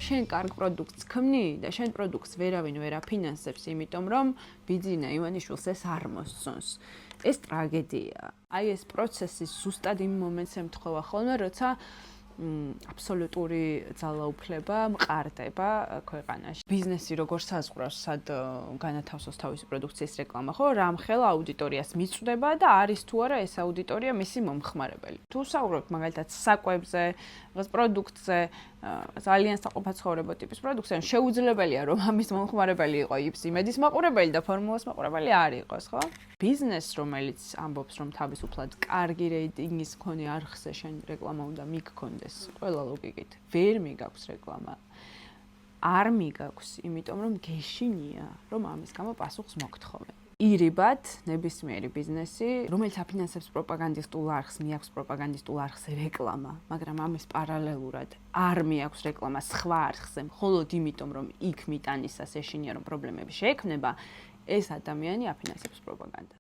შენ კარგ პროდუქტს ქმნი და შენ პროდუქტს ვერავინ ვერ აფინანსებს, იმიტომ რომ ბიძინა ივანიშვილს ეს არ მოსწონს. ეს ტრაგედია. აი ეს პროცესი ზუსტად იმ მომენტს ემთხვევა ხოლმე, როცა აბსოლუტური ძალაუფლება მყარდება ქვეყანაში. ბიზნესი როგორ საზღვრავს, სად განათავსოს თავისი პროდუქციის რეკლამა, ხო? რამხელა აუდიტორიას მიწვდება და არის თუ არა ეს აუდიტორია მისი მომხმარებელი. თუ საუბრობთ მაგალითად საკვებზე, რაღაც პროდუქტზე, ძალიან საყოფაცხოვრებო ტიპის პროდუქტზე, შეუძლებელია რომ ამის მომხმარებელი იყო იმედის მაყურებელი და ფორმულას მაყურებელი არ იყოს, ხო? ბიზნესს, რომელიც ამბობს, რომ თავისუფლად კარგი რეიტინგის მქონე არხზე შენ რეკლამა უნდა მიგქონდეს, ყველა ლოგიკით. ვერ მიგაქვს რეკლამა. არ მიგაქვს, იმიტომ რომ გეშინია, რომ ამის გამო პასუხს მოგთხოვენ. ირიბად ნებისმიერი ბიზნესი, რომელიც აფინანსებს პროპაგანდისტულ არხს, მიაქვს პროპაგანდისტულ არხზე რეკლამა, მაგრამ ამის პარალელურად არ მიაქვს რეკლამა სხვა არხზე, მხოლოდ იმიტომ, რომ იქ მიტანისას ეშინია, რომ პრობლემები შეექმნება, ეს ადამიანი აფინანსებს პროპაგანდას.